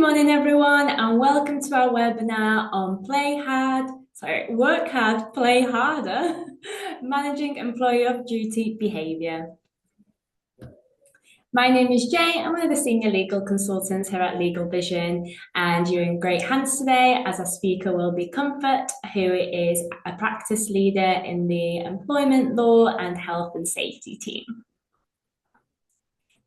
morning, everyone, and welcome to our webinar on Work Hard, Play Harder, Managing Employer of Duty Behaviour. My name is Jay. I'm one of the senior legal consultants here at LegalVision, and you're in great hands today as our speaker will be Comfort, who is a practice leader in the employment law and health and safety team.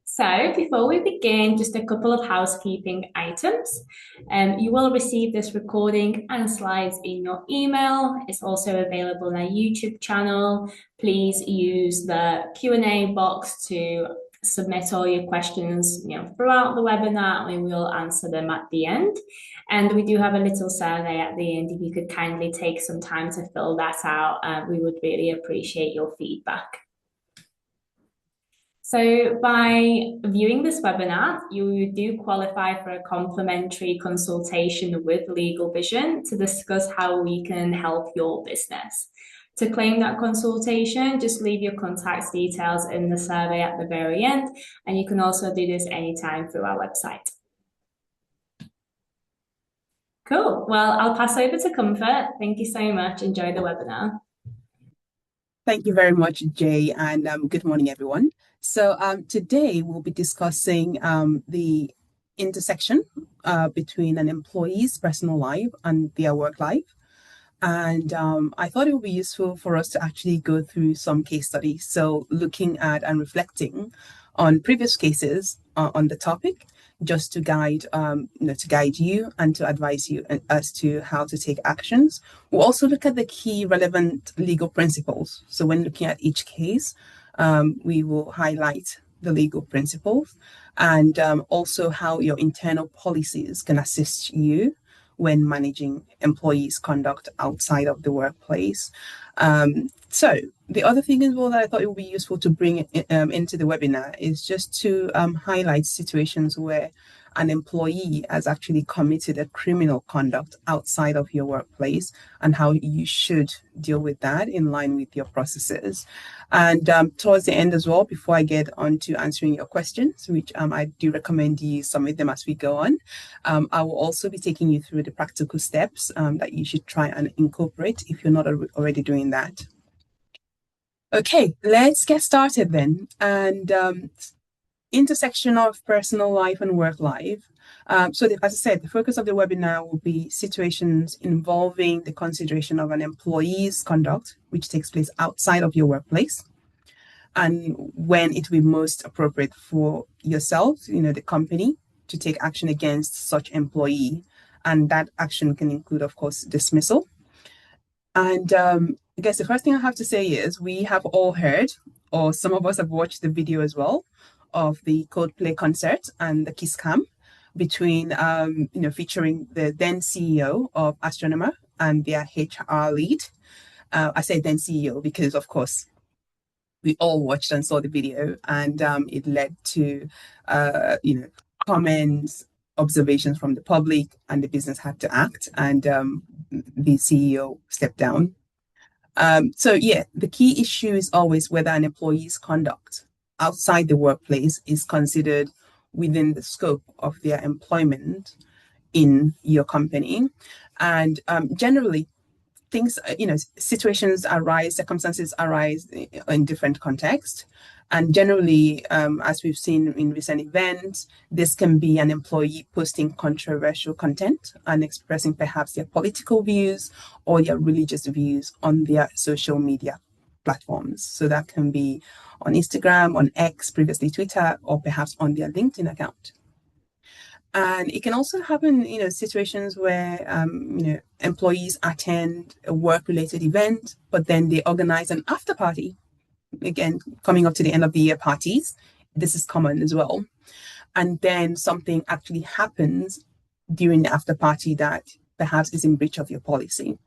So before we begin, just a couple of housekeeping items. You will receive this recording and slides in your email. It's also available on our YouTube channel. Please use the Q&A box to submit all your questions throughout the webinar, and we will answer them at the end. And we do have a little survey at the end. If you could kindly take some time to fill that out, we would really appreciate your feedback. So by viewing this webinar, you do qualify for a complimentary consultation with LegalVision to discuss how we can help your business. To claim that consultation, just leave your contact details in the survey at the very end, and you can also do this anytime through our website. Cool. Well, I'll pass over to Comfort. Thank you so much. Enjoy the webinar. Thank you very much, Jay, and good morning, everyone. So today we'll be discussing the intersection between an employee's personal life and their work life. And I thought it would be useful for us to actually go through some case studies. So looking at and reflecting on previous cases on the topic, just to guide, you and to advise you as to how to take actions. We'll also look at the key relevant legal principles. So when looking at each case, we will highlight the legal principles and also how your internal policies can assist you when managing employees' conduct outside of the workplace. So the other thing as well that I thought it would be useful to bring into the webinar is just to highlight situations where an employee has actually committed a criminal conduct outside of your workplace and how you should deal with that in line with your processes. And towards the end as well, before I get on to answering your questions, which I do recommend you submit them as we go on, I will also be taking you through the practical steps that you should try and incorporate if you're not already doing that. Okay, let's get started then. And intersection of personal life and work life. As I said, the focus of the webinar will be situations involving the consideration of an employee's conduct, which takes place outside of your workplace, and when it will be most appropriate for yourself, the company, to take action against such employee. And that action can include, of course, dismissal. And I guess the first thing I have to say is we have all heard, or some of us have watched the video as well, of the Coldplay concert and the kiss cam between, featuring the then CEO of Astronomer and their HR lead. I say then CEO because, of course, we all watched and saw the video, and it led to, comments, observations from the public, and the business had to act, and the CEO stepped down. The key issue is always whether an employee's conduct outside the workplace is considered within the scope of their employment in your company. And generally, situations arise, circumstances arise in different contexts. And generally, as we've seen in recent events, this can be an employee posting controversial content and expressing perhaps their political views or their religious views on their social media platforms. So that can be on Instagram, on X, previously Twitter, or perhaps on their LinkedIn account. And it can also happen, situations where, employees attend a work-related event, but then they organize an after party. Again, coming up to the end of the year parties, this is common as well. And then something actually happens during the after party that perhaps is in breach of your policy.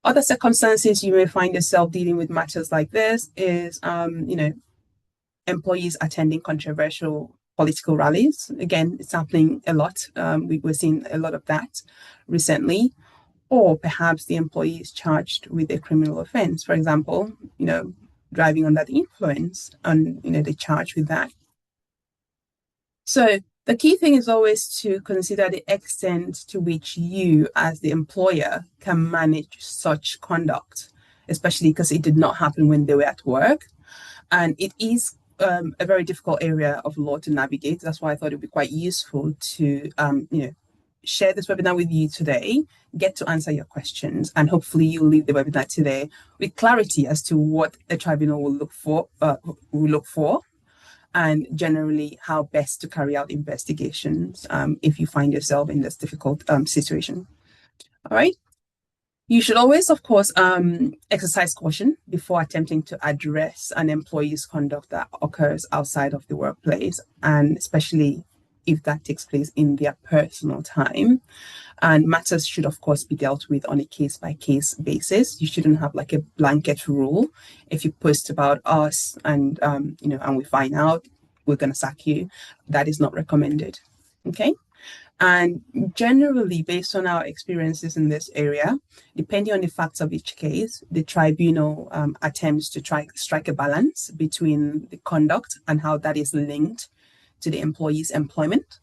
Other circumstances you may find yourself dealing with matters like this is, employees attending controversial political rallies. Again, it's happening a lot. We're seeing a lot of that recently. Or perhaps the employee is charged with a criminal offense, for example, driving under the influence, and they're charged with that. So The key thing is always to consider the extent to which you, as the employer, can manage such conduct, especially because it did not happen when they were at work. And it is a very difficult area of law to navigate. That's why I thought it would be quite useful to, share this webinar with you today, get to answer your questions, and hopefully you'll leave the webinar today with clarity as to what a tribunal will look for, and generally how best to carry out investigations if you find yourself in this difficult situation. All right. You should always, of course, exercise caution before attempting to address an employee's conduct that occurs outside of the workplace, and especially if that takes place in their personal time. And matters should, of course, be dealt with on a case-by-case basis. You shouldn't have like a blanket rule. If you post about us and and we find out, we're going to sack you. That is not recommended. Okay. And generally, based on our experiences in this area, depending on the facts of each case, the tribunal attempts to strike a balance between the conduct and how that is linked to the employee's employment.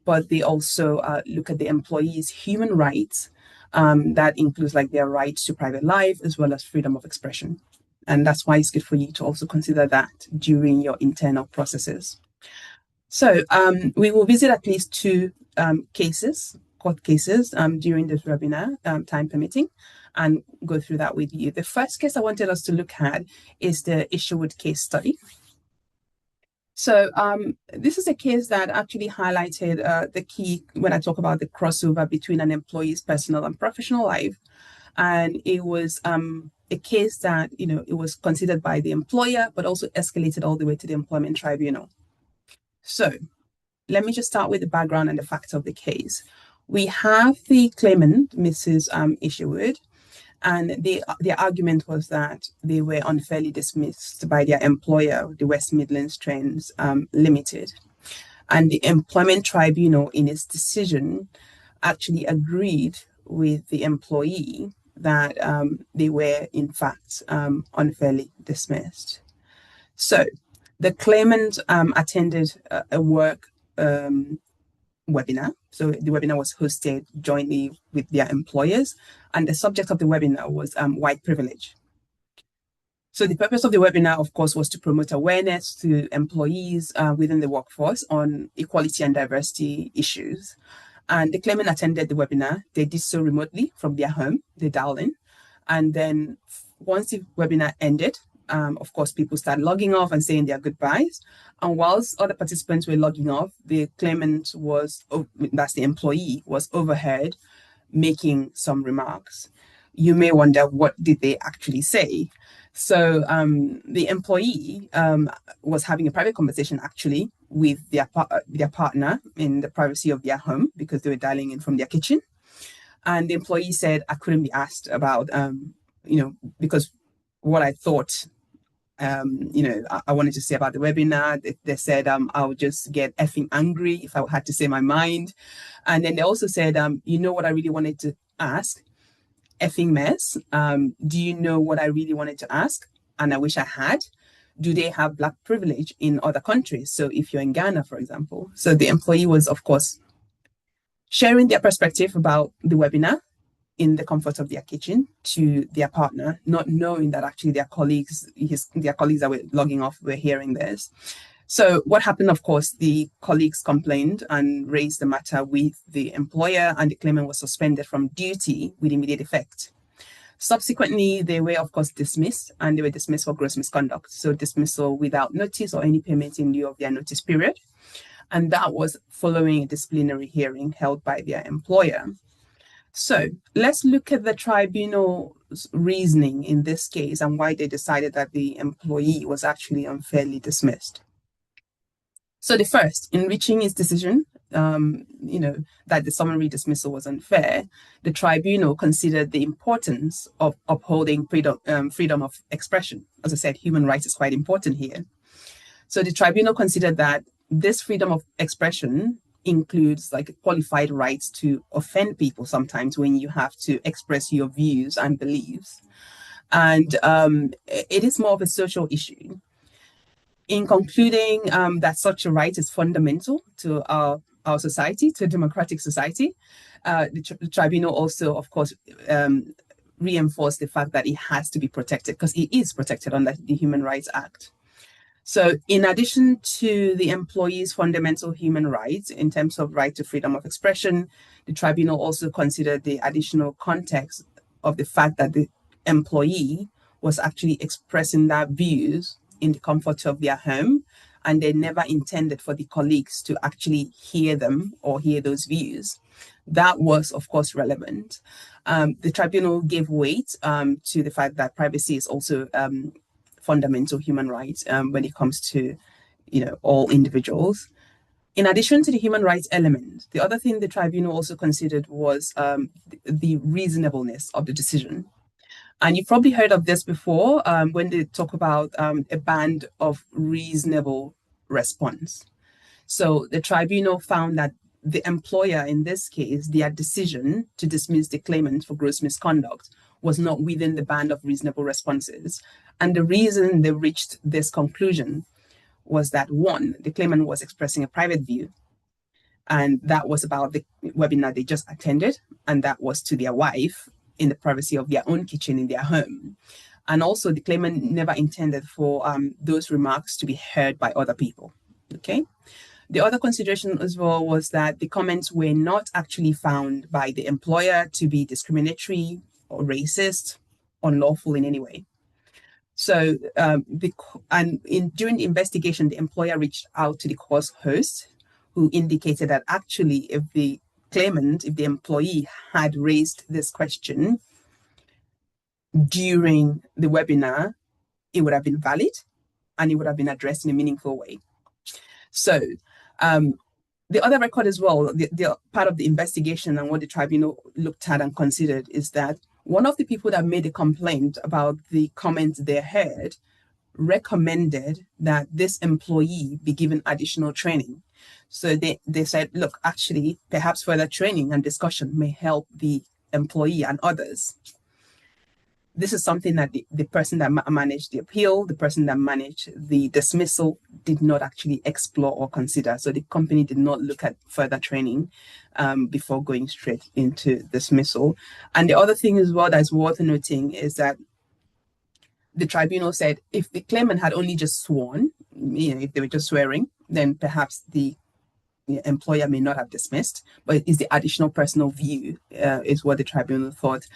But they also look at the employee's human rights. That includes like their right to private life as well as freedom of expression. And that's why it's good for you to also consider that during your internal processes. So we will visit at least two court cases during this webinar, time permitting, and go through that with you. The first case I wanted us to look at is the Isherwood case study. So this is a case that actually highlighted the key when I talk about the crossover between an employee's personal and professional life. And it was a case that, it was considered by the employer, but also escalated all the way to the employment tribunal. So let me just start with the background and the facts of the case. We have the claimant, Mrs. Isherwood, and their argument was that they were unfairly dismissed by their employer, the West Midlands Trains Limited. And the employment tribunal, in its decision, actually agreed with the employee that they were, in fact, unfairly dismissed. So the claimant attended a work webinar. So the webinar was hosted jointly with their employers, and the subject of the webinar was white privilege. So the purpose of the webinar, of course, was to promote awareness to employees within the workforce on equality and diversity issues. And the claimant attended the webinar. They did so remotely from their home. They dialed in. And then once the webinar ended, of course, people started logging off and saying their goodbyes. And whilst other participants were logging off, the claimant that's the employee, was overheard making some remarks. You may wonder, what did they actually say? So the employee was having a private conversation actually with their partner in the privacy of their home, because they were dialing in from their kitchen. And the employee said, I couldn't be asked about, because what I thought, I wanted to say about the webinar. They said, I would just get effing angry if I had to say my mind. And then they also said, you know what I really wanted to ask? Effing mess. Do you know what I really wanted to ask? And I wish I had. Do they have Black privilege in other countries? So if you're in Ghana, for example. So the employee was, of course, sharing their perspective about the webinar in the comfort of their kitchen to their partner, not knowing that actually their colleagues that were logging off were hearing this. So what happened, of course, the colleagues complained and raised the matter with the employer, and the claimant was suspended from duty with immediate effect. Subsequently, they were, of course, dismissed, and they were dismissed for gross misconduct. So dismissal without notice or any payment in lieu of their notice period. And that was following a disciplinary hearing held by their employer. So let's look at the tribunal's reasoning in this case and why they decided that the employee was actually unfairly dismissed. So the first, in reaching its decision, that the summary dismissal was unfair, the tribunal considered the importance of upholding freedom of expression. As I said, human rights is quite important here. So the tribunal considered that this freedom of expression includes like qualified rights to offend people sometimes when you have to express your views and beliefs. And it is more of a social issue. In concluding that such a right is fundamental to our society, to a democratic society, the tribunal also, of course, reinforced the fact that it has to be protected because it is protected under the Human Rights Act. So in addition to the employee's fundamental human rights in terms of right to freedom of expression, the tribunal also considered the additional context of the fact that the employee was actually expressing their views in the comfort of their home, and they never intended for the colleagues to actually hear them or hear those views. That was, of course, relevant. The tribunal gave weight to the fact that privacy is also fundamental human rights when it comes to, all individuals. In addition to the human rights element, the other thing the tribunal also considered was the reasonableness of the decision. And you've probably heard of this before when they talk about a band of reasonable response. So the tribunal found that the employer, in this case, their decision to dismiss the claimant for gross misconduct was not within the band of reasonable responses. And the reason they reached this conclusion was that, one, the claimant was expressing a private view, and that was about the webinar they just attended, and that was to their wife in the privacy of their own kitchen in their home. And also, the claimant never intended for those remarks to be heard by other people. Okay. The other consideration as well was that the comments were not actually found by the employer to be discriminatory or racist, unlawful in any way. So, during the investigation, the employer reached out to the course host, who indicated that actually, if the employee had raised this question during the webinar, it would have been valid and it would have been addressed in a meaningful way. So, the other record as well, the part of the investigation and what the tribunal looked at and considered is that one of the people that made a complaint about the comments they heard recommended that this employee be given additional training. So they said, look, actually, perhaps further training and discussion may help the employee and others. This is something that the person that managed the appeal, the person that managed the dismissal did not actually explore or consider. So the company did not look at further training before going straight into dismissal. And the other thing as well that's worth noting is that the tribunal said if the claimant had only just sworn, if they were just swearing, then perhaps the employer may not have dismissed, but it's the additional personal view is what the tribunal thought,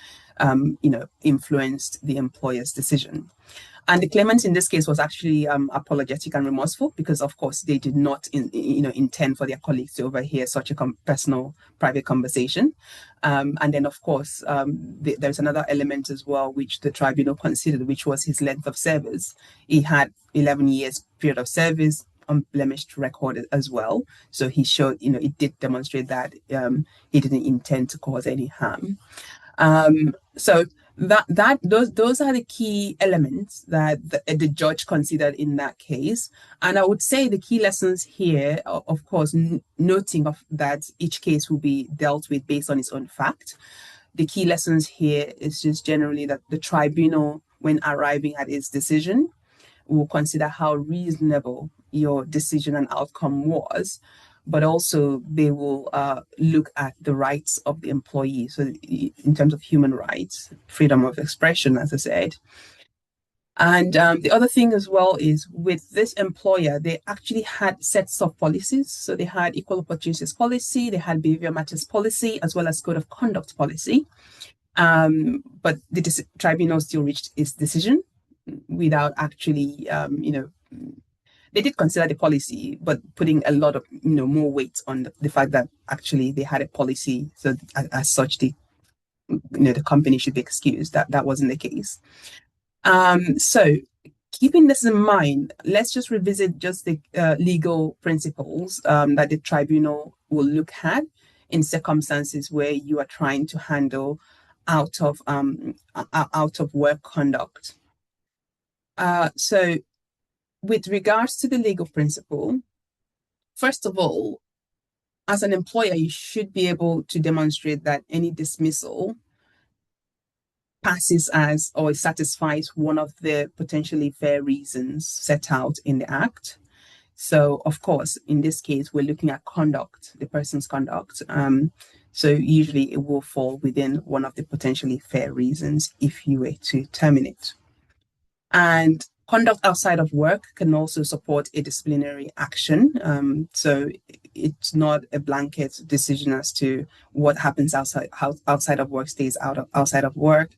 influenced the employer's decision. And the claimant in this case was actually apologetic and remorseful because, of course, they did not, intend for their colleagues to overhear such a personal, private conversation. And then, of course, there's another element as well which the tribunal considered, which was his length of service. He had 11 years period of service, unblemished record as well. So he showed, it did demonstrate that he didn't intend to cause any harm. So those are the key elements that the judge considered in that case. And I would say the key lessons here, of course, noting that each case will be dealt with based on its own fact. The key lessons here is just generally that the tribunal, when arriving at its decision, will consider how reasonable your decision and outcome was, but also they will look at the rights of the employee. So in terms of human rights, freedom of expression, as I said. And the other thing as well is with this employer, they actually had sets of policies. So they had equal opportunities policy, they had behavior matters policy, as well as code of conduct policy. But the tribunal still reached its decision without actually, they did consider the policy, but putting a lot of, more weight on the fact that actually they had a policy. So as such, the company should be excused. That wasn't the case. So keeping this in mind, let's just revisit just the legal principles that the tribunal will look at in circumstances where you are trying to handle out of work conduct. So with regards to the legal principle, first of all, as an employer, you should be able to demonstrate that any dismissal passes as or satisfies one of the potentially fair reasons set out in the Act. So, of course, in this case, we're looking at conduct, the person's conduct. So usually it will fall within one of the potentially fair reasons if you were to terminate. And conduct outside of work can also support a disciplinary action. So it's not a blanket decision as to what happens outside of work stays outside of work.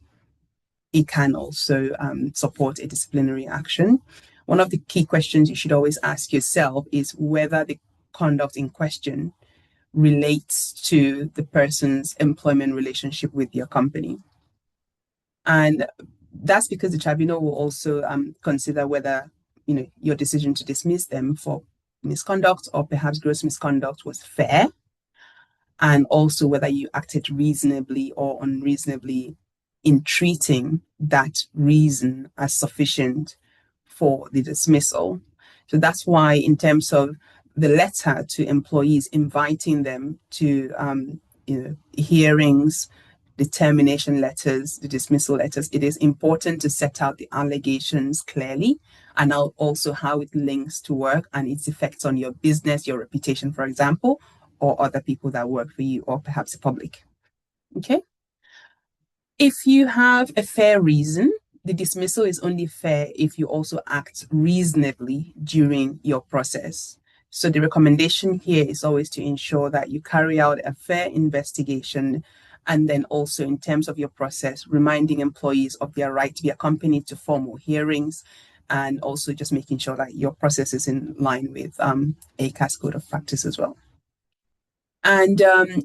It can also support a disciplinary action. One of the key questions you should always ask yourself is whether the conduct in question relates to the person's employment relationship with your company. And that's because the tribunal will also consider whether your decision to dismiss them for misconduct or perhaps gross misconduct was fair, and also whether you acted reasonably or unreasonably in treating that reason as sufficient for the dismissal. So that's why, in terms of the letter to employees inviting them to hearings, the termination letters, the dismissal letters, it is important to set out the allegations clearly, and also how it links to work and its effects on your business, your reputation, for example, or other people that work for you, or perhaps the public. Okay. If you have a fair reason, the dismissal is only fair if you also act reasonably during your process. So the recommendation here is always to ensure that you carry out a fair investigation, and then also in terms of your process, reminding employees of their right to be accompanied to formal hearings, and also just making sure that your process is in line with ACAS code of practice as well. And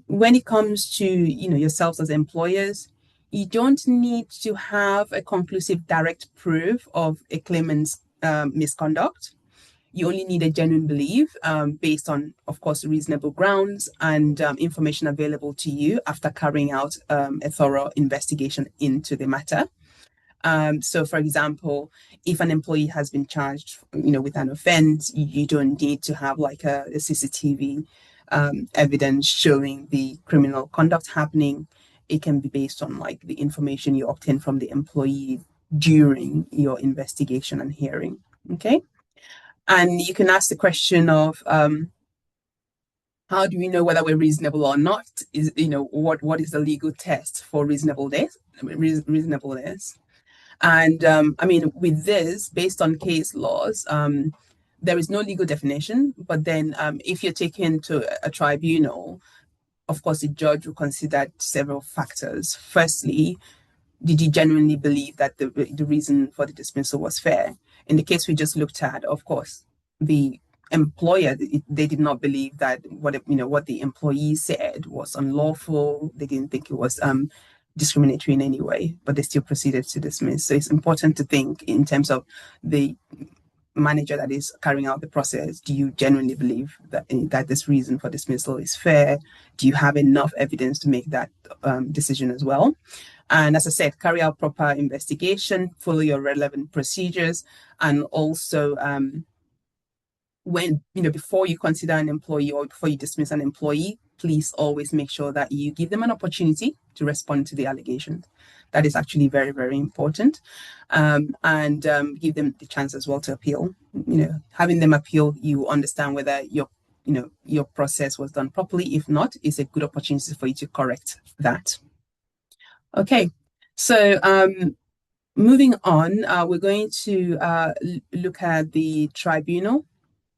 when it comes to yourselves as employers, you don't need to have a conclusive direct proof of a claimant's misconduct. You only need a genuine belief based on, of course, reasonable grounds and information available to you after carrying out a thorough investigation into the matter. So, for example, if an employee has been charged, with an offense, you don't need to have like a CCTV evidence showing the criminal conduct happening. It can be based on like the information you obtain from the employee during your investigation and hearing. Okay. And you can ask the question of how do we know whether we're reasonable or not? Is what is the legal test for reasonableness? And with this, based on case laws, there is no legal definition. But then, if you're taken to a tribunal, of course, the judge will consider several factors. Firstly, did you genuinely believe that the reason for the dismissal was fair? In the case we just looked at, of course, the employer, they did not believe that what the employee said was unlawful. They didn't think it was discriminatory in any way, but they still proceeded to dismiss. So it's important to think in terms of the manager that is carrying out the process. Do you genuinely believe that this reason for dismissal is fair? Do you have enough evidence to make that decision as well? And as I said, carry out proper investigation, follow your relevant procedures, and also before you consider an employee or before you dismiss an employee, please always make sure that you give them an opportunity to respond to the allegations. That is actually very, very important. And give them the chance as well to appeal. Having them appeal, you understand whether your process was done properly. If not, it's a good opportunity for you to correct that. Okay, so moving on, we're going to look at the tribunal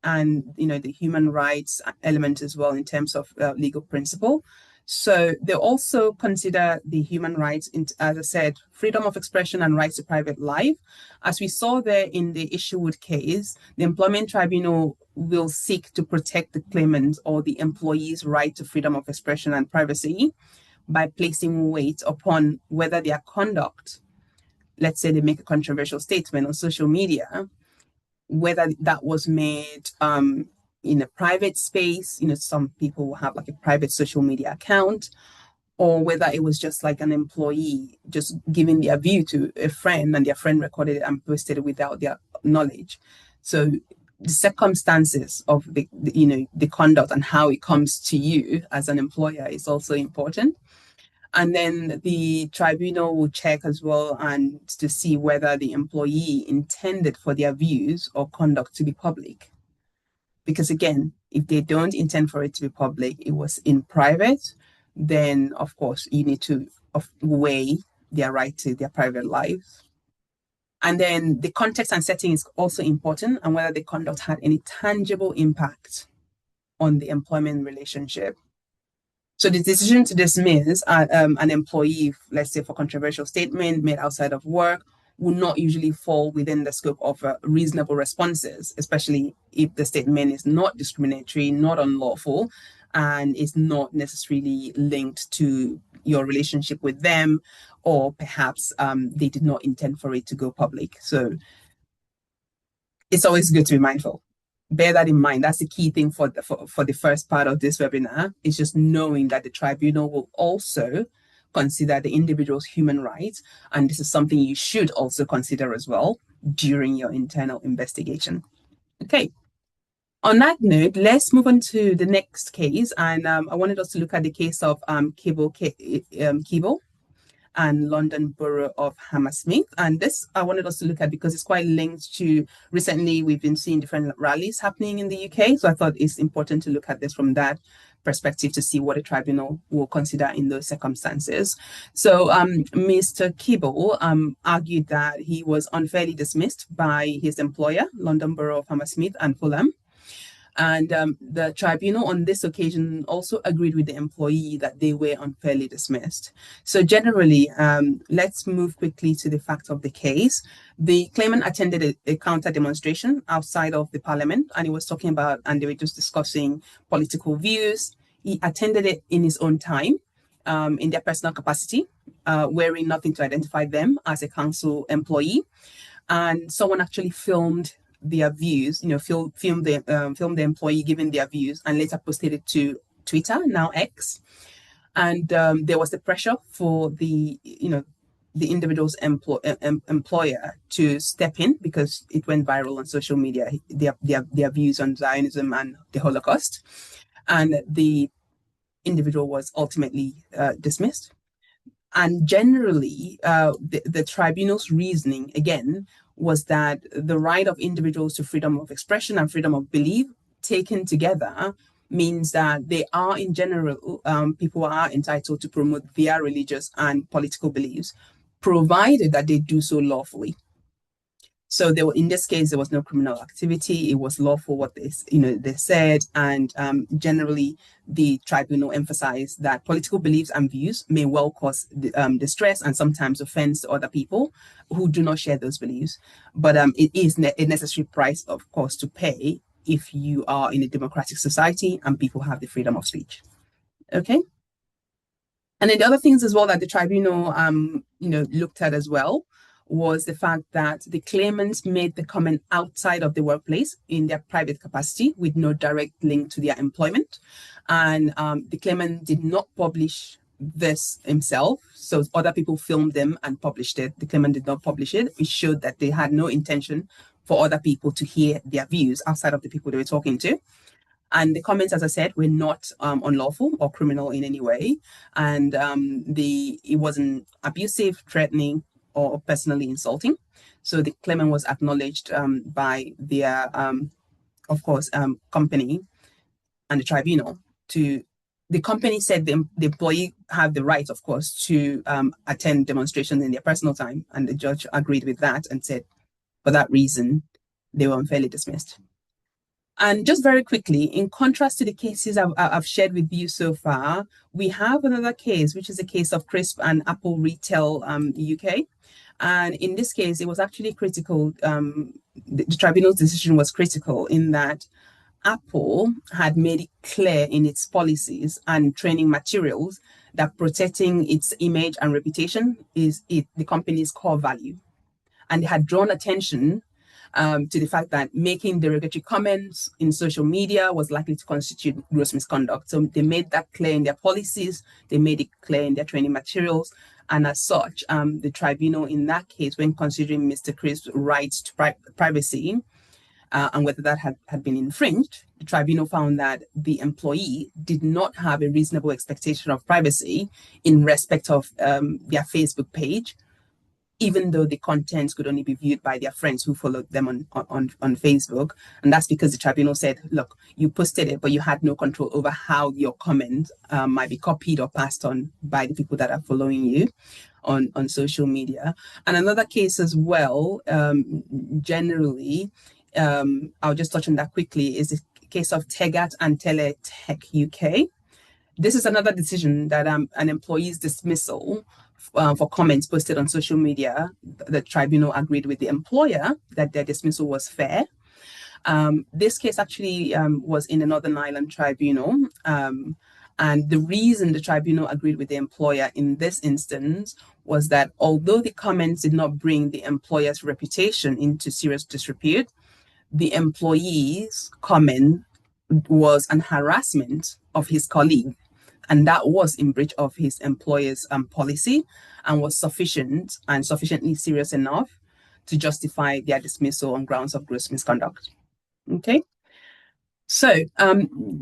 and the human rights element as well in terms of legal principle. So they also consider the human rights, as I said, freedom of expression and rights to private life. As we saw there in the Isherwood case, the employment tribunal will seek to protect the claimant or the employee's right to freedom of expression and privacy by placing weight upon whether their conduct, let's say they make a controversial statement on social media, whether that was made in a private space, some people will have like a private social media account, or whether it was just like an employee just giving their view to a friend and their friend recorded it and posted it without their knowledge. So the circumstances of the conduct and how it comes to you as an employer is also important. And then the tribunal will check as well and to see whether the employee intended for their views or conduct to be public. Because again, if they don't intend for it to be public, it was in private, then of course you need to weigh their right to their private lives. And then the context and setting is also important, and whether the conduct had any tangible impact on the employment relationship. So the decision to dismiss an employee, let's say for controversial statement made outside of work, will not usually fall within the scope of reasonable responses, especially if the statement is not discriminatory, not unlawful, and is not necessarily linked to your relationship with them, or perhaps they did not intend for it to go public. So it's always good to be mindful. Bear that in mind. That's the key thing for the first part of this webinar. It's just knowing that the tribunal will also consider the individual's human rights, and this is something you should also consider as well during your internal investigation. Okay. On that note, let's move on to the next case, and I wanted us to look at the case of Keable and London Borough of Hammersmith. And this I wanted us to look at because it's quite linked to recently we've been seeing different rallies happening in the UK. So I thought it's important to look at this from that perspective to see what a tribunal will consider in those circumstances. So Mr. Keable argued that he was unfairly dismissed by his employer, London Borough of Hammersmith and Fulham. And the tribunal on this occasion also agreed with the employee that they were unfairly dismissed. So generally, let's move quickly to the facts of the case. The claimant attended a counter demonstration outside of the parliament, and he was talking about, and they were just discussing political views. He attended it in his own time, in their personal capacity, wearing nothing to identify them as a council employee. And someone actually filmed their views, film the employee giving their views, and later posted it to Twitter, now X. And there was the pressure for the individual's employer to step in because it went viral on social media, their views on Zionism and the Holocaust. And the individual was ultimately dismissed. And generally, the tribunal's reasoning, again, was that the right of individuals to freedom of expression and freedom of belief taken together means that they are, in general, people are entitled to promote their religious and political beliefs, provided that they do so lawfully. So in this case, there was no criminal activity. It was lawful what they said, and generally the tribunal emphasized that political beliefs and views may well cause distress and sometimes offense to other people who do not share those beliefs. But it is a necessary price, of course, to pay if you are in a democratic society and people have the freedom of speech. Okay. And then the other things as well that the tribunal looked at as well was the fact that the claimants made the comment outside of the workplace in their private capacity with no direct link to their employment. And the claimant did not publish this himself. So other people filmed them and published it. The claimant did not publish it. It showed that they had no intention for other people to hear their views outside of the people they were talking to. And the comments, as I said, were not unlawful or criminal in any way. And it wasn't abusive, threatening, or personally insulting. So the claimant was acknowledged by their, company and the tribunal. The company said the employee had the right, of course, to attend demonstrations in their personal time, and the judge agreed with that and said, for that reason, they were unfairly dismissed. And just very quickly, in contrast to the cases I've shared with you so far, we have another case, which is a case of Crisp and Apple Retail UK. And in this case, it was actually critical. The tribunal's decision was critical in that Apple had made it clear in its policies and training materials that protecting its image and reputation is the company's core value. And they had drawn attention to the fact that making derogatory comments in social media was likely to constitute gross misconduct. So they made that clear in their policies, they made it clear in their training materials. And as such, the tribunal in that case, when considering Mr. Crisp's rights to privacy, and whether that had been infringed, the tribunal found that the employee did not have a reasonable expectation of privacy in respect of their Facebook page, even though the contents could only be viewed by their friends who followed them on Facebook. And that's because the tribunal said, look, you posted it, but you had no control over how your comment might be copied or passed on by the people that are following you on social media. And another case as well, generally, I'll just touch on that quickly, is the case of Tegat and Teletech UK. This is another decision that an employee's dismissal for comments posted on social media. The tribunal agreed with the employer that their dismissal was fair. This case actually was in the Northern Ireland Tribunal. And the reason the tribunal agreed with the employer in this instance was that although the comments did not bring the employer's reputation into serious disrepute, the employee's comment was an harassment of his colleague. And that was in breach of his employer's policy and was sufficient and sufficiently serious enough to justify their dismissal on grounds of gross misconduct. Okay. So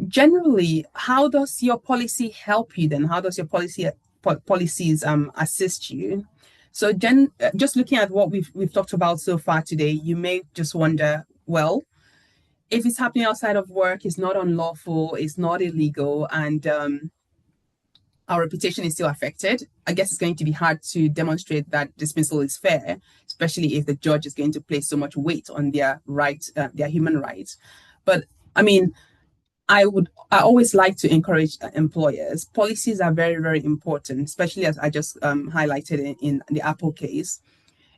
generally, how does your policy help you then? How does your policies assist you? So just looking at what we've talked about so far today, you may just wonder, well, if it's happening outside of work, it's not unlawful, it's not illegal, and our reputation is still affected, I guess it's going to be hard to demonstrate that dismissal is fair, especially if the judge is going to place so much weight on their rights, their human rights. But I mean, I always like to encourage employers. Policies are very, very important, especially as I just highlighted in the Apple case.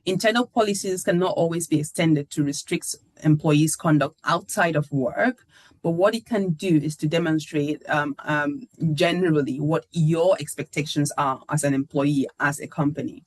Internal policies cannot always be extended to restrict employees' conduct outside of work, but what it can do is to demonstrate generally what your expectations are as an employee, as a company.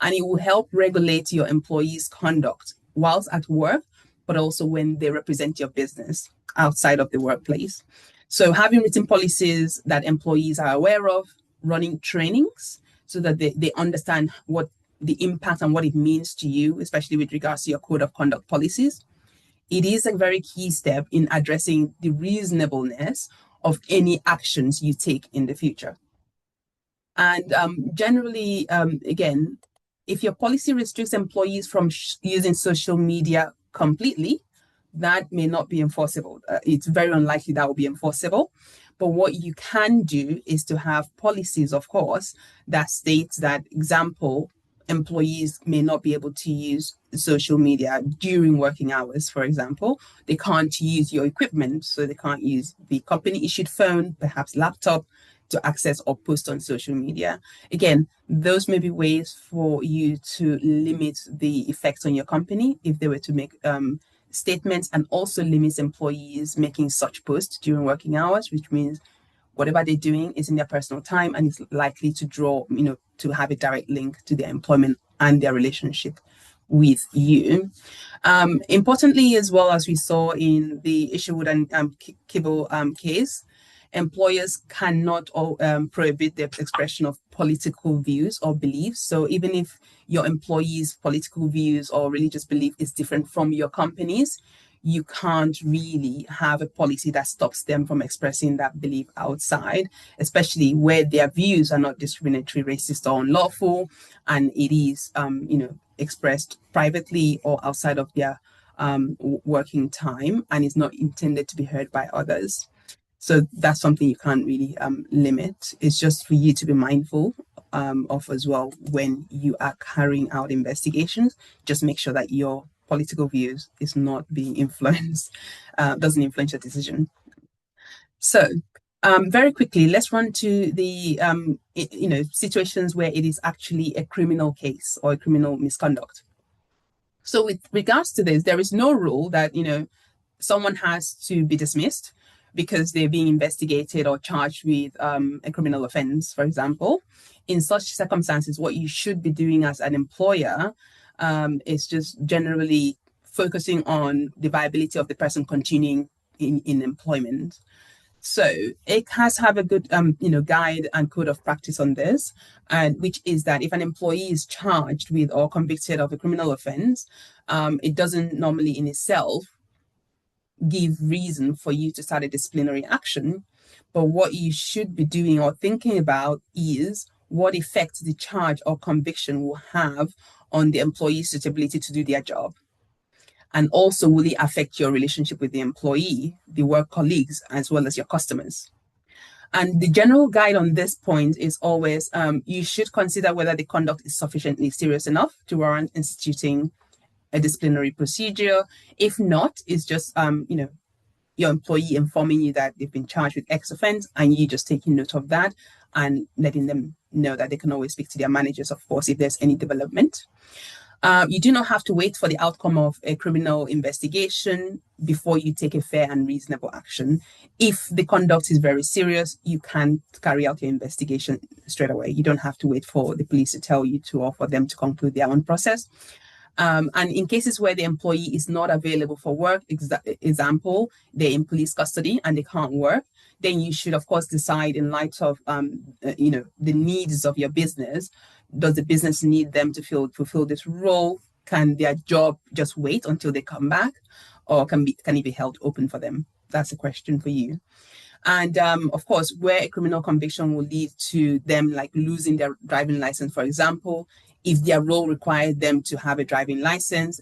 And it will help regulate your employees' conduct whilst at work, but also when they represent your business outside of the workplace. So having written policies that employees are aware of, running trainings so that they understand what the impact and what it means to you, especially with regards to your code of conduct policies. It is a very key step in addressing the reasonableness of any actions you take in the future. And generally, again, if your policy restricts employees from using social media completely, that may not be enforceable. It's very unlikely that will be enforceable. But what you can do is to have policies, of course, that states that, example, employees may not be able to use social media during working hours, for example. They can't use your equipment, so they can't use the company-issued phone, perhaps laptop, to access or post on social media. Again, those may be ways for you to limit the effects on your company if they were to make statements, and also limits employees making such posts during working hours, which means whatever they're doing is in their personal time and is likely to draw, to have a direct link to their employment and their relationship with you. Importantly, as well, as we saw in the Isherwood and Keable case, employers cannot prohibit the expression of political views or beliefs. So even if your employees' political views or religious belief is different from your company's, you can't really have a policy that stops them from expressing that belief outside, especially where their views are not discriminatory, racist, or unlawful, and it is, expressed privately or outside of their working time and is not intended to be heard by others. So that's something you can't really limit. It's just for you to be mindful of as well when you are carrying out investigations. Just make sure that your political views is not being influenced, doesn't influence your decision. So very quickly, let's run to the situations where it is actually a criminal case or a criminal misconduct. So with regards to this, there is no rule that someone has to be dismissed because they're being investigated or charged with a criminal offense, for example. In such circumstances, what you should be doing as an employer is just generally focusing on the viability of the person continuing in employment. So it has to have a good, guide and code of practice on this, and which is that if an employee is charged with or convicted of a criminal offense, it doesn't normally in itself give reason for you to start a disciplinary action. But what you should be doing or thinking about is what effect the charge or conviction will have on the employee's suitability to do their job. And also, will it affect your relationship with the employee, the work colleagues, as well as your customers? And the general guide on this point is always you should consider whether the conduct is sufficiently serious enough to warrant instituting a disciplinary procedure. If not, it's just your employee informing you that they've been charged with X offense, and you just taking note of that and letting them know that they can always speak to their managers, of course, if there's any development. You do not have to wait for the outcome of a criminal investigation before you take a fair and reasonable action. If the conduct is very serious, you can carry out your investigation straight away. You don't have to wait for the police to tell you to, or for them to conclude their own process. And in cases where the employee is not available for work, example, they're in police custody and they can't work, then you should, of course, decide in light of, the needs of your business. Does the business need them to fulfill this role? Can their job just wait until they come back, or can it be held open for them? That's a question for you. And of course, where a criminal conviction will lead to them like losing their driving license, for example, if their role required them to have a driving license,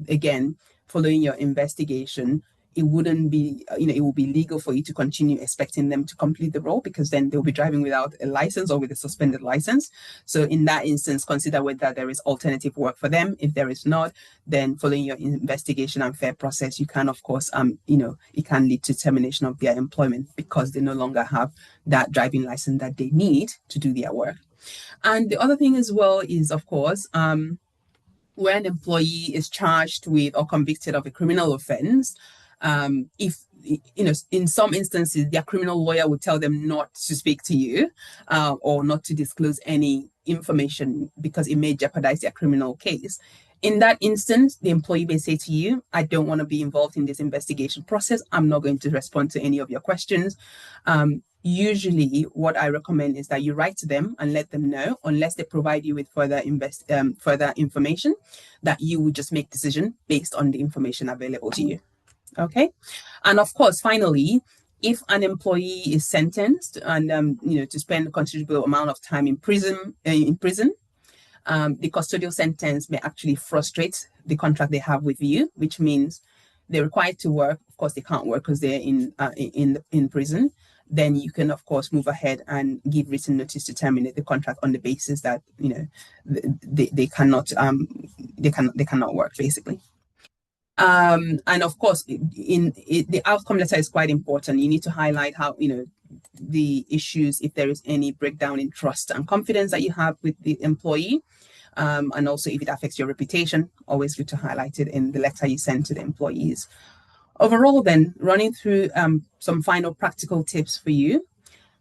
again, following your investigation, it wouldn't be, it will be legal for you to continue expecting them to complete the role, because then they'll be driving without a license or with a suspended license. So in that instance, consider whether there is alternative work for them. If there is not, then following your investigation and fair process, you can, of course, it can lead to termination of their employment because they no longer have that driving license that they need to do their work. And the other thing as well is, of course, when an employee is charged with or convicted of a criminal offense, if in some instances their criminal lawyer would tell them not to speak to you or not to disclose any information because it may jeopardize their criminal case. In that instance, the employee may say to you, I don't want to be involved in this investigation process. I'm not going to respond to any of your questions. Usually what I recommend is that you write to them and let them know, unless they provide you with further information, that you would just make decision based on the information available to you. Okay. And of course, finally, if an employee is sentenced and to spend a considerable amount of time in prison, the custodial sentence may actually frustrate the contract they have with you, which means they're required to work. Of course, they can't work because they're in prison. Then you can, of course, move ahead and give written notice to terminate the contract on the basis that they cannot work, basically. And of course, the outcome letter is quite important. You need to highlight how the issues, if there is any breakdown in trust and confidence that you have with the employee, and also if it affects your reputation. Always good to highlight it in the letter you send to the employees. Overall, then, running through some final practical tips for you.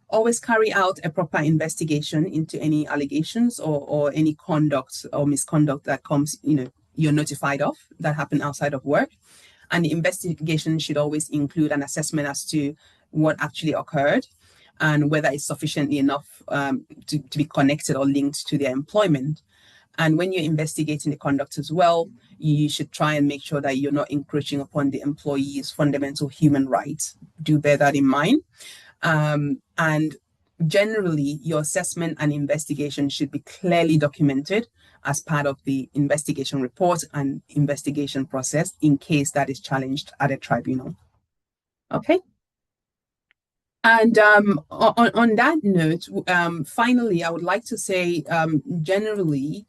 Always carry out a proper investigation into any allegations or any conduct or misconduct that comes, you're notified of that happen outside of work. And the investigation should always include an assessment as to what actually occurred and whether it's sufficiently enough to be connected or linked to their employment. And when you're investigating the conduct as well, you should try and make sure that you're not encroaching upon the employee's fundamental human rights. Do bear that in mind. And generally, your assessment and investigation should be clearly documented as part of the investigation report and investigation process in case that is challenged at a tribunal. Okay. And on that note, finally, I would like to say, generally,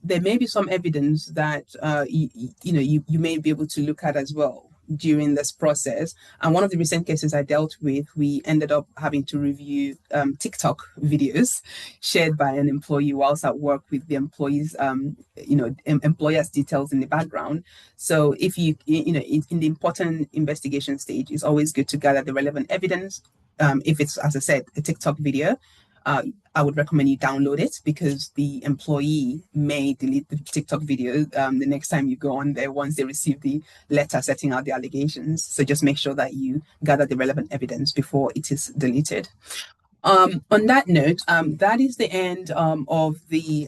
there may be some evidence that you may be able to look at as well during this process. And one of the recent cases I dealt with, we ended up having to review TikTok videos shared by an employee whilst at work with the employees, employer's details in the background. So if in the important investigation stage, it's always good to gather the relevant evidence. If it's, as I said, a TikTok video, I would recommend you download it because the employee may delete the TikTok video the next time you go on there once they receive the letter setting out the allegations. So just make sure that you gather the relevant evidence before it is deleted. On that note, that is the end of the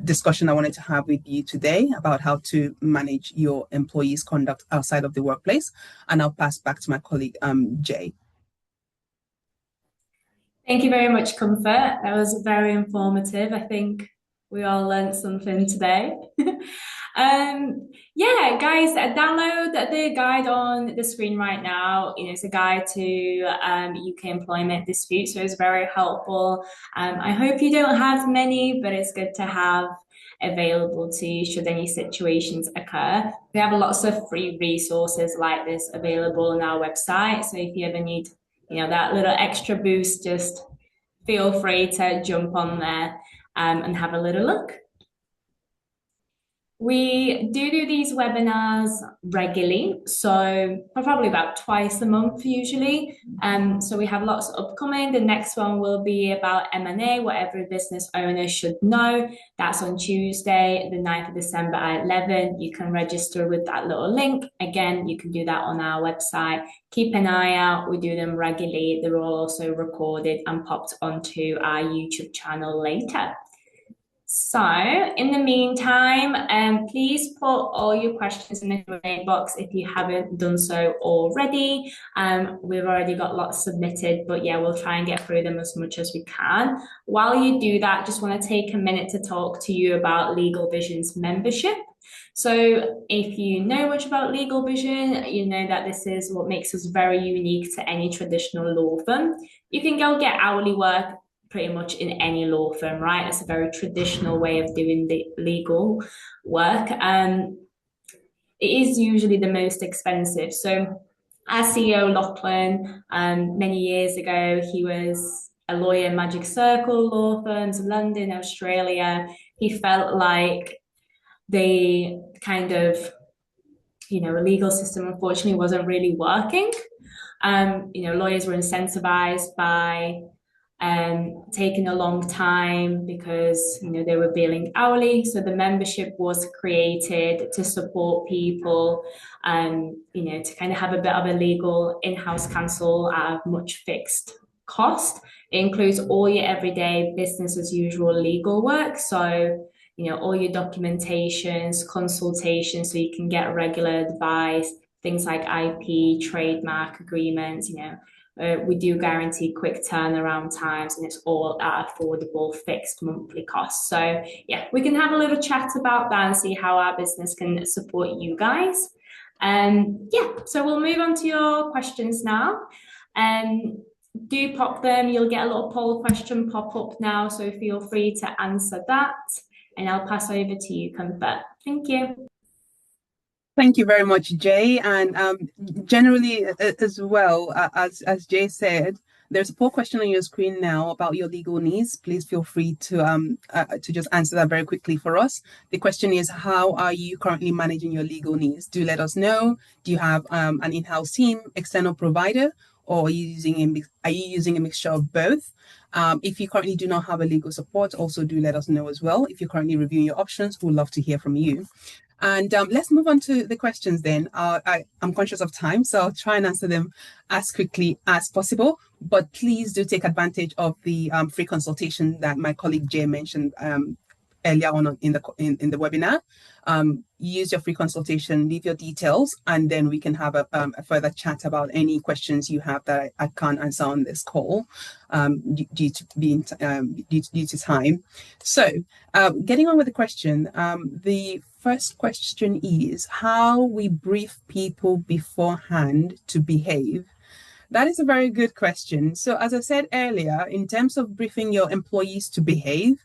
discussion I wanted to have with you today about how to manage your employees' conduct outside of the workplace. And I'll pass back to my colleague, Jay. Thank you very much, Comfort. That was very informative. I think we all learned something today. Yeah, guys, download the guide on the screen right now. It's a guide to UK employment disputes, so it's very helpful. I hope you don't have many, but it's good to have available to you should any situations occur. We have lots of free resources like this available on our website. So if you ever need, that little extra boost, just feel free to jump on there and have a little look. We do these webinars regularly, so probably about twice a month usually. So we have lots upcoming. The next one will be about M&A, what every business owner should know. That's on Tuesday, the 9th of December at 11. You can register with that little link. Again, you can do that on our website. Keep an eye out. We do them regularly. They're all also recorded and popped onto our YouTube channel later. So in the meantime, please put all your questions in the Q&A box if you haven't done so already. We've already got lots submitted, but yeah, we'll try and get through them as much as we can. While you do that, just want to take a minute to talk to you about LegalVision's membership. So if you know much about LegalVision, you know that this is what makes us very unique to any traditional law firm. You can go get hourly work pretty much in any law firm, right? It's a very traditional way of doing the legal work. It is usually the most expensive. So our CEO, Lachlan, many years ago, he was a lawyer in Magic Circle law firms, London, Australia. He felt like the kind of, legal system, unfortunately, wasn't really working. Lawyers were incentivized by taking a long time because they were billing hourly. So the membership was created to support people to kind of have a bit of a legal in-house counsel at a much fixed cost. It includes all your everyday business as usual legal work. So all your documentations, consultations, so you can get regular advice, things like IP, trademark agreements, we do guarantee quick turnaround times, and it's all at affordable fixed monthly costs. So yeah, we can have a little chat about that and see how our business can support you guys. Yeah, so we'll move on to your questions now. Do pop them. You'll get a little poll question pop up now, so feel free to answer that. And I'll pass over to you, Comfort. Thank you. Thank you very much, Jay. And generally, as well, as Jay said, there's a poll question on your screen now about your legal needs. Please feel free to just answer that very quickly for us. The question is, how are you currently managing your legal needs? Do let us know. Do you have an in-house team, external provider, or are you using a mixture of both? If you currently do not have a legal support, also do let us know as well. If you're currently reviewing your options, we'd love to hear from you. And let's move on to the questions then. I'm conscious of time, so I'll try and answer them as quickly as possible. But please do take advantage of the free consultation that my colleague Jay mentioned earlier on in the webinar. Use your free consultation, leave your details, and then we can have a further chat about any questions you have that I can't answer on this call due to time. So getting on with the question, the first question is how we brief people beforehand to behave. That is a very good question. So as I said earlier, in terms of briefing your employees to behave,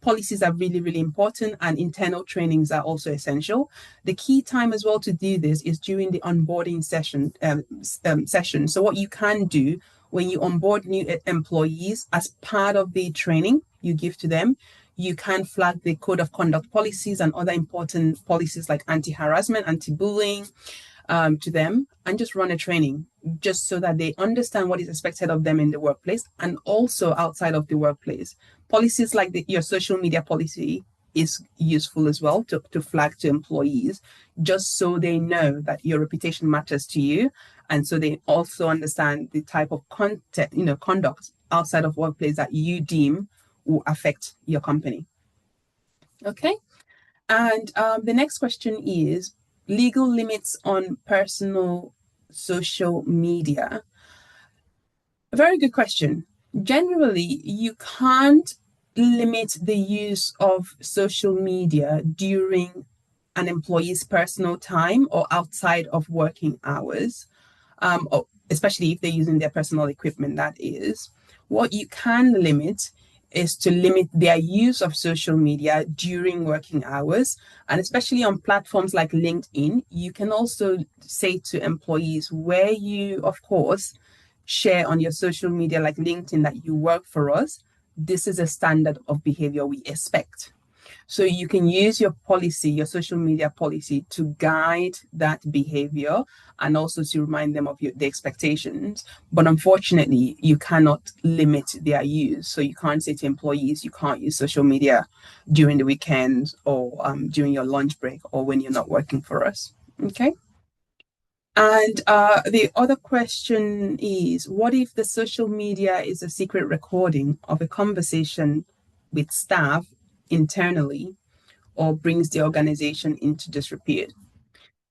policies are really, really important, and internal trainings are also essential. The key time as well to do this is during the onboarding session. So what you can do when you onboard new employees as part of the training you give to them, you can flag the code of conduct policies and other important policies like anti-harassment, anti-bullying to them, and just run a training just so that they understand what is expected of them in the workplace and also outside of the workplace. Policies like your social media policy is useful as well to flag to employees, just so they know that your reputation matters to you And so they also understand the type of content, conduct outside of workplace that you deem will affect your company. Okay. And the next question is legal limits on personal social media. A very good question. Generally, you can't limit the use of social media during an employee's personal time or outside of working hours, or especially if they're using their personal equipment, that is. What you can limit is to limit their use of social media during working hours. And especially on platforms like LinkedIn, you can also say to employees where you, of course, share on your social media like LinkedIn that you work for us. This is a standard of behavior we expect. So you can use your policy, your social media policy, to guide that behavior and also to remind them of the expectations. But unfortunately, you cannot limit their use. So you can't say to employees, you can't use social media during the weekends or during your lunch break or when you're not working for us. Okay. And the other question is, what if the social media is a secret recording of a conversation with staff internally or brings the organization into disrepute?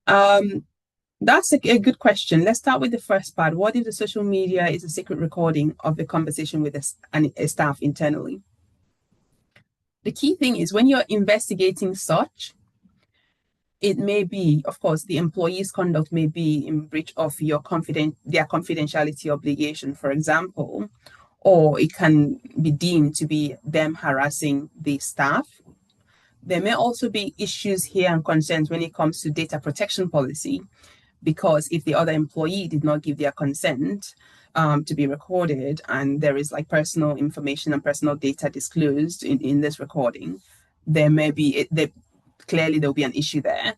That's a good question. Let's start with the first part. What if the social media is a secret recording of a conversation with a staff internally? The key thing is when you're investigating such, it may be, of course, the employee's conduct may be in breach of their confidentiality obligation, for example, or it can be deemed to be them harassing the staff. There may also be issues here and concerns when it comes to data protection policy, because if the other employee did not give their consent to be recorded and there is like personal information and personal data disclosed in this recording, there may be, clearly there'll be an issue there.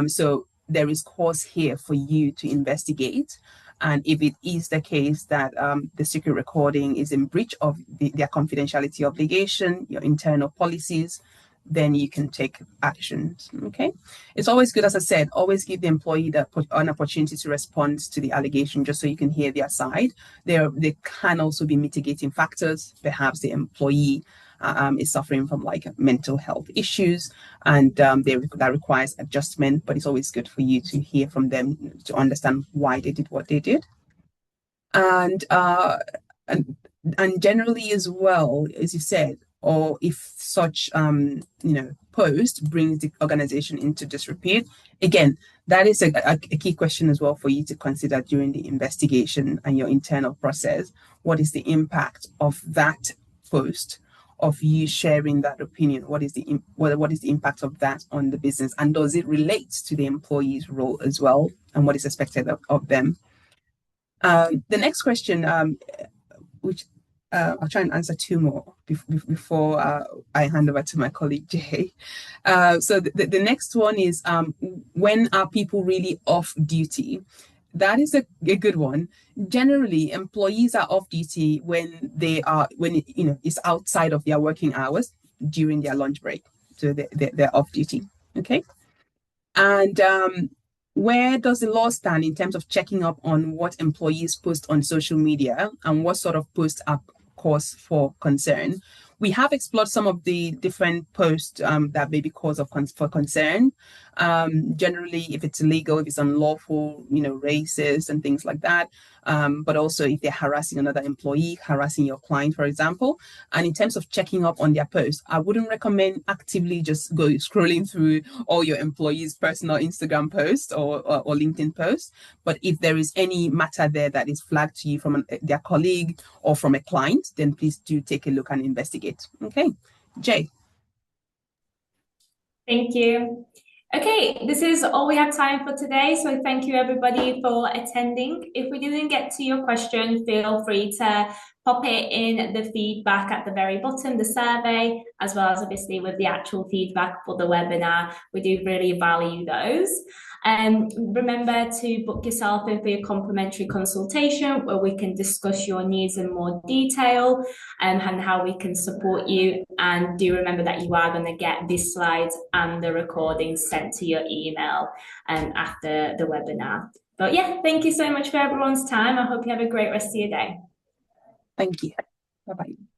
So there is cause here for you to investigate. And if it is the case that the secret recording is in breach of their confidentiality obligation, your internal policies, then you can take actions. Okay. It's always good, as I said, always give the employee an opportunity to respond to the allegation just so you can hear their side. There can also be mitigating factors. Perhaps the employee is suffering from like mental health issues and that requires adjustment, but it's always good for you to hear from them to understand why they did what they did. And generally as well, as you said, or if such post brings the organization into disrepute, again, that is a key question as well for you to consider during the investigation and your internal process. What is the impact of that post, of you sharing that opinion? What is the impact of that on the business, and does it relate to the employee's role as well, and what is expected of them? The next question, which I'll try and answer two more before I hand over to my colleague Jay. So the next one is, when are people really off duty? That is a good one. Generally, employees are off duty when it's outside of their working hours during their lunch break. So they're off duty. Okay. And where does the law stand in terms of checking up on what employees post on social media and what sort of posts are cause for concern? We have explored some of the different posts that may be cause for concern. Generally, if it's illegal, if it's unlawful, racist and things like that. But also if they're harassing another employee, harassing your client, for example. And in terms of checking up on their posts, I wouldn't recommend actively just go scrolling through all your employees' personal Instagram posts or LinkedIn posts. But if there is any matter there that is flagged to you from their colleague or from a client, then please do take a look and investigate. Okay, Jay. Thank you. Okay, this is all we have time for today. So thank you everybody for attending. If we didn't get to your question, feel free to pop it in the feedback at the very bottom, the survey, as well as obviously with the actual feedback for the webinar. We do really value those. Remember to book yourself in for your complimentary consultation where we can discuss your needs in more detail and how we can support you. And do remember that you are going to get these slides and the recordings sent to your email after the webinar. But yeah, thank you so much for everyone's time. I hope you have a great rest of your day. Thank you. Bye-bye.